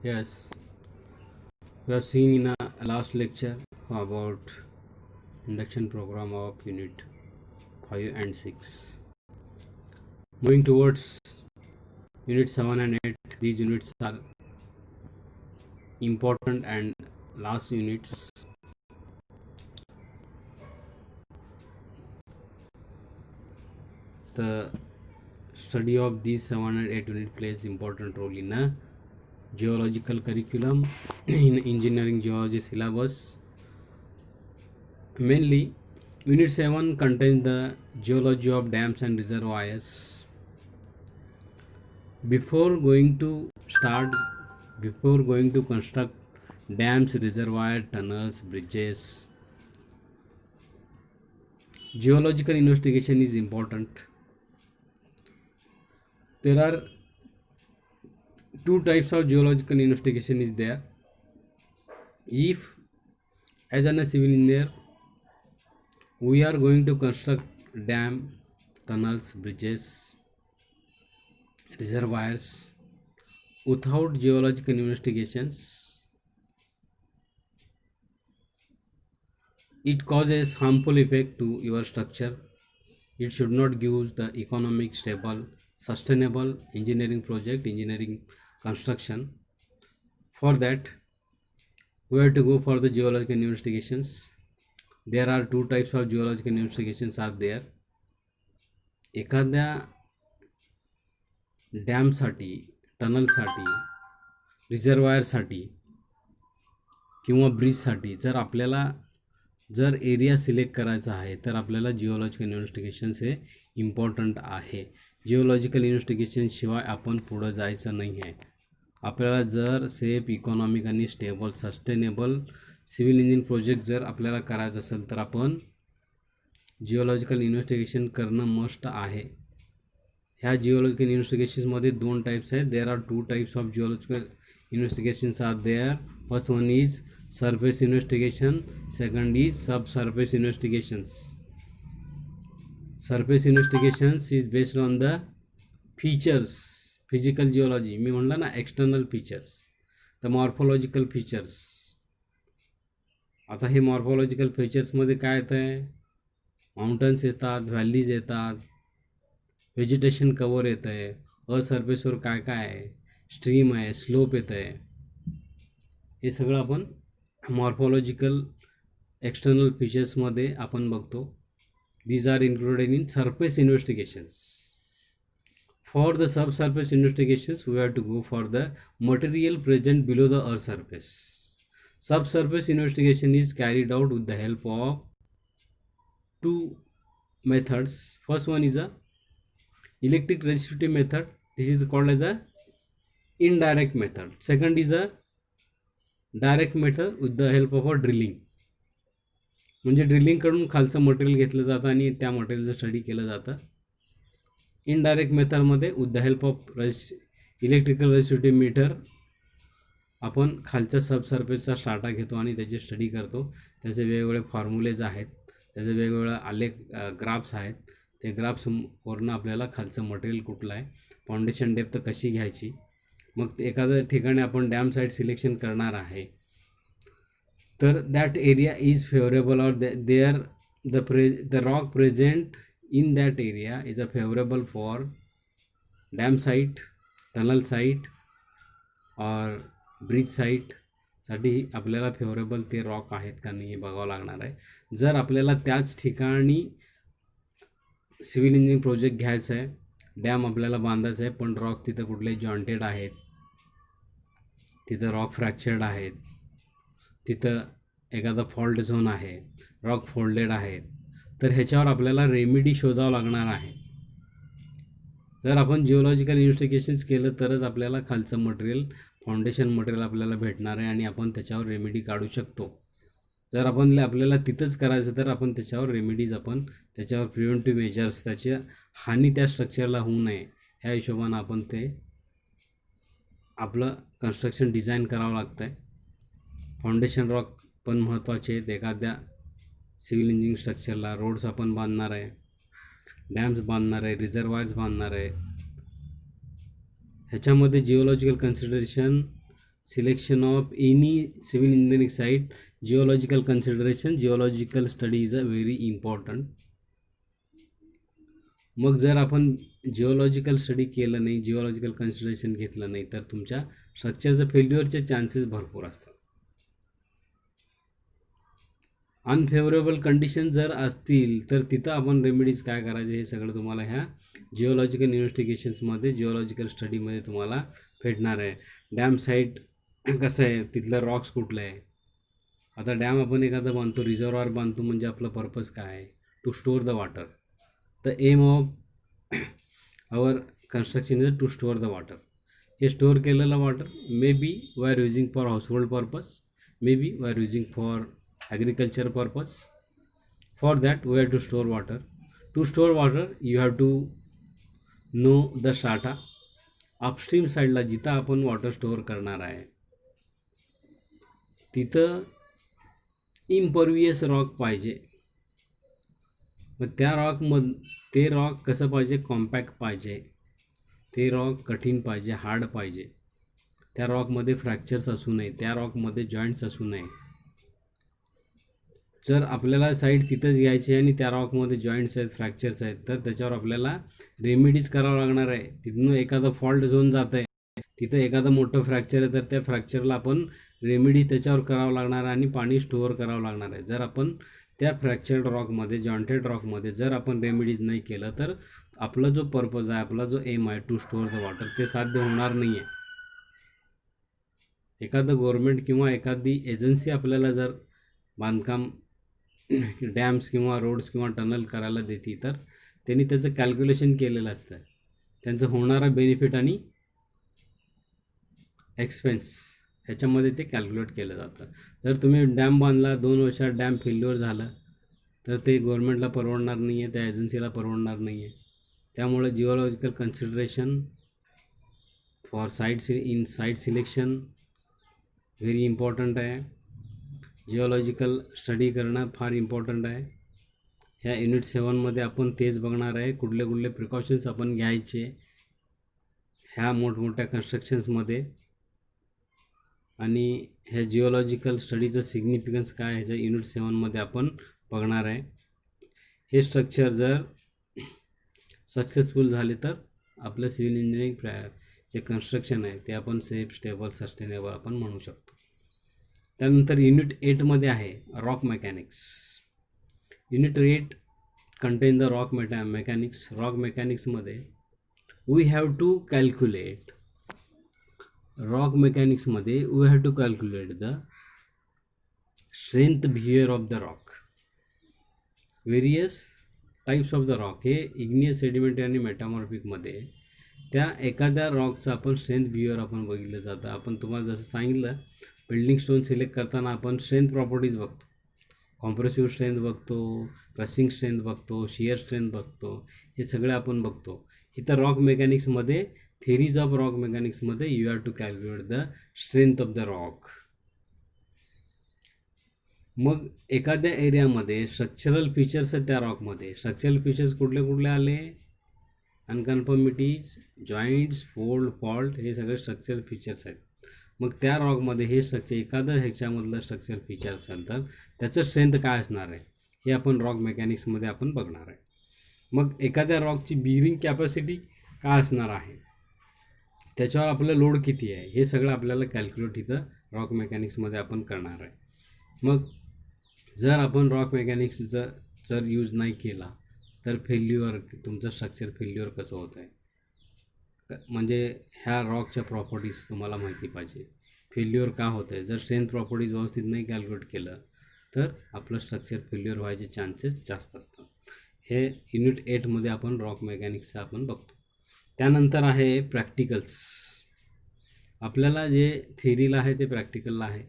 Yes, we have seen in a last lecture about induction program of unit 5 and 6. Moving towards unit 7 and 8, these units are important and last units. The study of these 7 and 8 unit plays important role in a geological curriculum in engineering geology syllabus. Mainly, unit 7 contains the geology of dams and reservoirs. Before going to start, before going to construct dams, reservoir, tunnels, bridges, geological investigation is important. There are two types of geological investigation is there. If as a civil engineer we are going to construct dam, tunnels, bridges, reservoirs without geological investigations, it causes harmful effect to your structure. It should not give the economic, stable, sustainable engineering project, engineering construction. For that, we have to go for the geological investigations. There are two types of geological investigations are there. एखाद्या डॅमसाठी, टनलसाठी, रिझर्वायरसाठी किंवा ब्रिजसाठी जर area select करायचा आहे तर आपल्याला geological investigations हे important आहे. Geological इन्व्हेस्टिगेशनशिवाय आपण पुढं जायचं नाही आहे. आपल्याला जर सेफ, इकॉनॉमिक आणि stable, sustainable civil engineering project जर आपल्याला करायचं असेल तर आपण जिओलॉजिकल इन्व्हेस्टिगेशन करणं मस्ट आहे. ह्या जिओलॉजिकल इन्व्हेस्टिगेशन्समध्ये दोन टाईप्स आहेत. There are two types of geological investigations are there. First one is surface investigation, second is subsurface investigations. Surface investigations is based on the features, physical geology. मी म्हणलं ना external features, the morphological features. आता हे morphological features मध्ये काय येतं आहे? Mountains येतात, valleys येतात, व्हेजिटेशन कवर येतं आहे, सरफेसवर काय काय आहे, स्ट्रीम आहे, स्लोप येतं आहे. हे सगळं आपण मॉर्फॉलॉजिकल एक्सटर्नल फीचर्समध्ये आपण बघतो. These are included in surface investigations. For the sub surface investigations we have to go for the material present below the earth surface. Sub surface investigation is carried out with the help of two methods. First one is a electric resistivity method. This is called as a indirect method. Second is a direct method with the help of a drilling. म्हणजे drilling करून खालचं material घेतलं जातं आणि त्या मटेरियलचं study केलं जातं. Indirect मेथडमध्ये with the help of electrical resistivity meter आपण खालच्या सबसर्फेसचा स्टार्टा घेतो आणि त्याची स्टडी करतो. त्याचे वेगवेगळे फॉर्म्युलेज आहेत, त्याचे वेगवेगळे आलेख ग्राफ्स आहेत. ते ग्राफ्सवरनं आपल्याला खालचं मटेरियल कुठलं आहे, फाउंडेशन डेप्थ कशी घ्यायची. मग एखाद्या ठिकाणी आपण डॅम साईट सिलेक्शन करणार आहे तर that area is favourable or their the rock present in that area is a favourable for dam site, tunnel site और ब्रिज साईटसाठी आपल्याला फेवरेबल ते रॉक आहेत का नाही हे बघावं लागणार आहे. जर आपल्याला त्याच ठिकाणी सिव्हिल इंजिनिअरिंग प्रोजेक्ट घ्यायचा आहे, डॅम आपल्याला बांधायचं आहे, पण रॉक तिथं कुठले जॉइंटेड आहेत, तिथं रॉक फ्रॅक्चर्ड आहेत, तिथं एखादा फॉल्ट झोन आहे, रॉक फोल्डेड आहेत, तर ह्याच्यावर आपल्याला रेमेडी शोधावं लागणार आहे. जर आपण जिओलॉजिकल इन्व्हेस्टिगेशन्स केलं तरच आपल्याला खालचं मटेरियल, फाउंडेशन मटेरियल आपल्याला भेटणार आहे आणि आपण त्याच्यावर रेमेडी काढू शकतो. जर आपल्याला तिथंच करायचं तर आपण त्याच्यावर रेमेडीज, आपण त्याच्यावर प्रिव्हेंटिव्ह मेजर्स, त्याची हानी त्या स्ट्रक्चरला होऊ नये ह्या हिशोबानं आपण ते आपलं कन्स्ट्रक्शन डिझाईन करावं लागतं आहे. फाउंडेशन रॉक पण महत्त्वाचे आहेत. एखाद्या सिव्हिल इंजिनिअरिंग स्ट्रक्चरला रोड्स आपण बांधणार आहे, डॅम्स बांधणार आहे, रिझर्वायर्स बांधणार आहे, ह्याच्यामध्ये geological consideration selection of any civil engineering site, geological consideration, geological study is a very important. मग जर आपण जिओलॉजिकल स्टडी केलं नाही, जिओलॉजिकल कन्सिडरेशन घेतलं नाही, तर तुमच्या स्ट्रक्चरचं फेल्युअरचे चान्सेस भरपूर असतात. अनफेवरेबल कंडिशन जर असतील तर तिथं आपण रेमेडीज काय करायचे हे सगळं तुम्हाला ह्या जिओलॉजिकल इन्व्हेस्टिगेशन्समध्ये, जिओलॉजिकल स्टडीमध्ये तुम्हाला भेटणार आहे. डॅम साईट कसं आहे, तिथलं रॉक्स कुठलं आहे. आता डॅम आपण एखादा बांधतो, रिझर्वॉर बांधतो, म्हणजे आपलं पर्पज काय आहे, to store the water. The aim of our construction is to store the water. हे स्टोअर केलेलं water maybe we are using for household purpose, maybe we are using for agriculture purpose. For that we have to store water. To store water you have to know the strata. Upstream साईडला जिथं आपण water store करणार आहे तिथं impervious rock पाहिजे. मग त्या ते रॉक कसं पाहिजे, कॉम्पॅक्ट पाहिजे. ते रॉक कठीण पाहिजे, हार्ड पाहिजे. त्या रॉकमध्ये फ्रॅक्चर्स असू नये, त्या रॉकमध्ये जॉईंट्स असू नये. जर आपल्याला साईड तिथंच घ्यायची आहे आणि त्या रॉकमध्ये जॉईंट्स आहेत, फ्रॅक्चर्स आहेत, तर त्याच्यावर आपल्याला रेमेडीज करावं लागणार आहे. तिथून एखादा फॉल्ट झोन जात आहे, तिथं एखादं मोठं फ्रॅक्चर आहे, तर त्या फ्रॅक्चरला आपण रेमेडी त्याच्यावर करावं लागणार आहे आणि पाणी स्टोअर करावं लागणार आहे. जर आपण त्या फ्रॅक्चर्ड रॉकमध्ये, जॉईंटेड रॉकमध्ये जर आपण रेमेडीज नाही केलं तर आपला जो पर्पज आहे, आपला जो एम आहे टू स्टोअर द वॉटर, ते साध्य होणार नाही आहे. एखादं गव्हर्मेंट किंवा एखादी एजन्सी आपल्याला जर बांधकाम डॅम्स किंवा रोड्स किंवा टनल करायला देते, तर त्यांनी त्याचं कॅल्क्युलेशन केलेलं असतं, त्यांचं होणारा बेनिफिट आणि एक्सपेन्स ह्याच्यामध्ये ते कॅल्क्युलेट केलं जातं. जर तुम्ही डॅम बांधला, 2 वर्षात डॅम फेल्युअर झालं, तर ते गव्हर्मेंटला परवडणार नाही आहे, त्या एजन्सीला परवडणार नाही आहे. त्यामुळे geological consideration for site selection very important आहे. जिओलॉजिकल स्टडी करणं फार इम्पॉर्टंट आहे. ह्या युनिट 7मध्ये आपण तेच बघणार आहे, कुठले कुठले प्रिकॉशन्स आपण घ्यायचे ह्या मोठमोठ्या कन्स्ट्रक्शन्समध्ये, आणि ह्या जिओलॉजिकल स्टडीचं सिग्निफिकन्स काय ह्याच्या युनिट 7मध्ये आपण बघणार आहे. हे स्ट्रक्चर जर सक्सेसफुल झाले तर आपलं सिव्हिल इंजिनिअरिंग जे कन्स्ट्रक्शन आहे ते आपण सेफ, स्टेबल, सस्टेनेबल आपण म्हणू शकतो. त्यानंतर युनिट 8मध्ये आहे rock mechanics. Unit 8 contain the rock mechanics. Rock मेकॅनिक्समध्ये we have to calculate, rock मेकॅनिक्समध्ये we have to calculate the strength behaviour of the rock, various types of the rock. हे igneous, sedimentary आणि मेटामॉर्फिकमध्ये त्या एखाद्या रॉकचं आपण स्ट्रेंथ बिहेवियर आपण बघितलं जातं. आपण तुम्हाला जसं सांगितलं, बिल्डिंग स्टोन सिलेक्ट करताना आपण स्ट्रेंथ प्रॉपर्टीज बघतो, कॉम्प्रेसिव्ह स्ट्रेंथ बघतो, क्रशिंग स्ट्रेंथ बघतो, शियर स्ट्रेंथ बघतो, हे सगळं आपण बघतो. इथं रॉक मेकॅनिक्समध्ये, थेरीज ऑफ रॉक मेकॅनिक्समध्ये you have to calculate the strength of the rock. मग एखाद्या एरियामध्ये स्ट्रक्चरल फीचर्स आहेत, त्या रॉकमध्ये स्ट्रक्चरल फीचर्स कुठले कुठले आले, अनकन्फर्मिटीज, जॉईंट्स, फोल्ड, फॉल्ट, हे सगळे स्ट्रक्चरल फीचर्स आहेत. मग त्या रॉकमध्ये हे स्ट्रक्चर, एखादं ह्याच्यामधलं स्ट्रक्चर फीचर असेल तर त्याचं स्ट्रेंथ काय असणार आहे हे आपण रॉक मेकॅनिक्समध्ये आपण बघणार आहे. मग एखाद्या रॉकची बिअरिंग कॅपॅसिटी काय असणार आहे, त्याच्यावर आपलं लोड किती आहे, हे सगळं आपल्याला कॅल्क्युलेट इथं रॉक मेकॅनिक्समध्ये आपण करणार आहे. मग जर आपण रॉक मेकॅनिक्सचा जर यूज नाही केला तर फेल्युअर, तुमचं स्ट्रक्चर फेल्युअर कसं होतं आहे, म्हणजे ह्या रॉकच्या प्रॉपर्टीज तुम्हाला माहिती पाहिजे, फेल्युअर का होतं आहे. जर स्ट्रेंथ प्रॉपर्टीज व्यवस्थित नाही कॅल्क्युलेट केलं तर आपलं स्ट्रक्चर फेल्युअर व्हायचे चान्सेस जास्त असतात. हे युनिट 8मध्ये आपण रॉक मेकॅनिक्सचं आपण बघतो. त्यानंतर आहे प्रॅक्टिकल्स. आपल्याला जे थेरीला आहे ते प्रॅक्टिकलला आहे.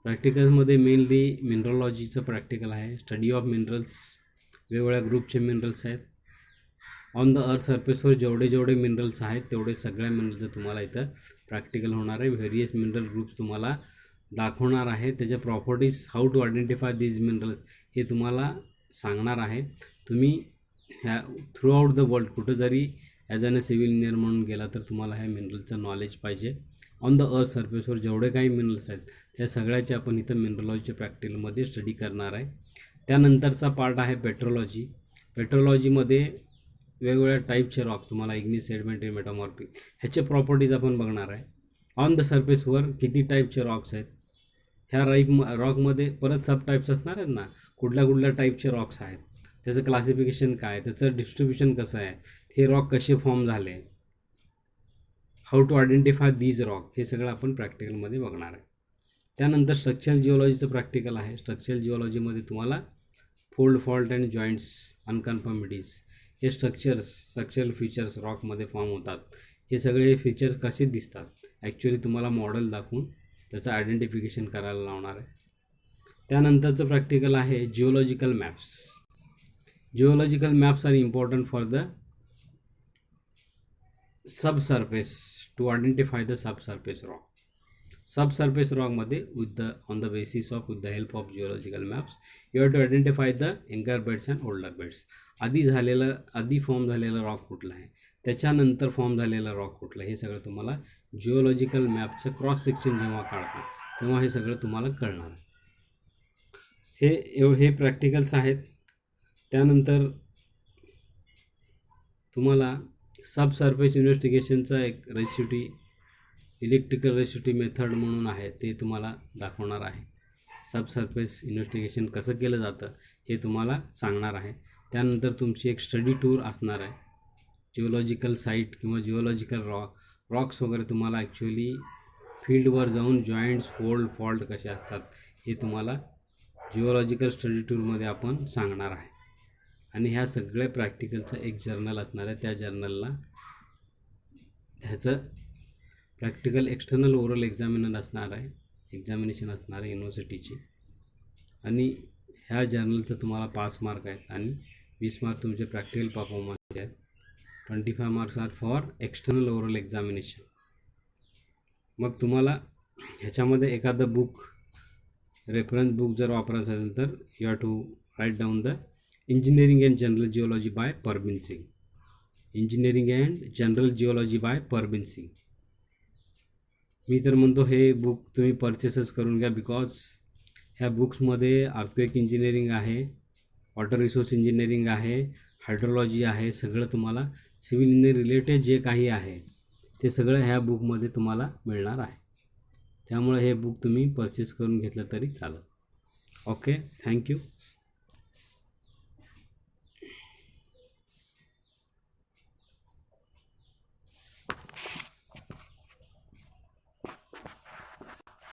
प्रॅक्टिकल्समध्ये मेनली मिनरॉलॉजीचं प्रॅक्टिकल आहे, स्टडी ऑफ मिनरल्स, वेगवेगळ्या ग्रुपचे मिनरल्स आहेत. ऑन द अर्थ सरफेसवर जेवढे मिनरल्स आहेत तेवढे सगळ्या मिनरलचं तुम्हाला इथं प्रॅक्टिकल होणार आहे. व्हेरियस मिनरल ग्रुप्स तुम्हाला दाखवणार आहे, त्याच्या properties, how to identify these minerals हे तुम्हाला सांगणार आहे. तुम्ही ह्या थ्रू आउट द वर्ल्ड कुठं जरी ॲज अ सिव्हिल इंजिनियर म्हणून गेला तर तुम्हाला ह्या मिनरलचं नॉलेज पाहिजे. ऑन द अर्थ सरफेसवर जेवढे काही मिनरल्स आहेत त्या सगळ्याचे आपण इथं मिनरलॉजीच्या प्रॅक्टिकलमध्ये स्टडी करणार आहे. त्यानंतरचा पार्ट आहे पेट्रोलॉजी. पेट्रोलॉजीमध्ये वेगवेगळ्या टाईपचे रॉक तुम्हाला इग्निस, सेडिमेंटरी, मेटामॉर्फिक ह्याचे प्रॉपर्टीज आपण बघणार आहे. ऑन द सरफेसवर किती टाईपचे रॉक्स आहेत, ह्या रॉकमध्ये परत सब टाईप्स असणार आहेत ना, कुठल्या कुठल्या टाईपचे रॉक्स आहेत, त्याचं क्लासिफिकेशन काय, त्याचं डिस्ट्रीब्युशन कसं आहे, हे रॉक कसे फॉर्म झाले, how to identify these rock, हे सगळं आपण प्रॅक्टिकलमध्ये बघणार आहे. त्यानंतर स्ट्रक्चरल जिओलॉजीचं प्रॅक्टिकल आहे. स्ट्रक्चरल जिओलॉजीमध्ये तुम्हाला fold, fault and joints, unconformities हे स्ट्रक्चरल फीचर्स रॉकमध्ये फॉर्म होतात. हे सगळे फीचर्स कसे दिसतात ॲक्च्युली तुम्हाला मॉडेल दाखवून त्याचं आयडेंटिफिकेशन करायला लावणार आहे. त्यानंतरचं प्रॅक्टिकल आहे geological maps. Geological maps are important for the subsurface to identify the subsurface rock. Subsurface रॉकमध्ये on the basis of with the help of geological maps you have to identify the younger beds and older beds. आधी form झालेला rock कुठला आहे, त्याच्यानंतर form झालेला rock कुठला आहे, हे सगळं तुम्हाला जिओलॉजिकल मॅपचं क्रॉस सेक्शन जेव्हा काढतो तेव्हा हे सगळं तुम्हाला कळणार. हे प्रॅक्टिकल्स आहेत. त्यानंतर तुम्हाला सबसर्फेस इन्व्हेस्टिगेशनचा एक रेसिटी, इलेक्ट्रिकल रेसिटी मेथड म्हणून आहे, ते तुम्हाला दाखवणार आहे. सबसर्फेस इन्व्हेस्टिगेशन कसं केलं जातं हे तुम्हाला सांगणार आहे. त्यानंतर तुमची एक स्टडी टूर असणार आहे. जिओलॉजिकल साईट किंवा जिओलॉजिकल रॉक्स वगैरे तुम्हाला ॲक्च्युली फील्डवर जाऊन जॉईंट्स, फोल्ड, फॉल्ट कसे असतात हे तुम्हाला जिओलॉजिकल स्टडी टूरमध्ये आपण सांगणार आहे. आणि ह्या सगळ्या प्रॅक्टिकलचं एक जर्नल असणार आहे. त्या जर्नलला ह्याचं प्रॅक्टिकल एक्सटर्नल ओरल एक्झामिनेशन असणार आहे युनिव्हर्सिटीची. आणि ह्या जर्नलचं तुम्हाला 5 मार्क आहेत आणि 20 मार्क तुमचे प्रॅक्टिकल परफॉर्मन्सचे आहेत. 25 marks are for external oral examination. मग तुम्हाला ह्याच्यामध्ये एखादं बुक, रेफरन्स बुक जर वापरायचं असेल तर you have to write down the engineering and general geology by Parbin Singh. Engineering and general geology by Parbin Singh. मी तर म्हणतो हे बुक तुम्ही परचेसच करून घ्या, बिकॉज ह्या बुक्समध्ये अर्थक्वेक इंजिनिअरिंग आहे, वॉटर रिसोर्स इंजिनिअरिंग आहे, हायड्रोलॉजी आहे, सगळं तुम्हाला सिव्हिल इंजिनिअरिंग रिलेटेड जे काही आहे ते सगळं ह्या बुकमध्ये तुम्हाला मिळणार आहे. त्यामुळे हे बुक तुम्ही परचेस करून घेतलं तरी चालेल. Okay, thank you.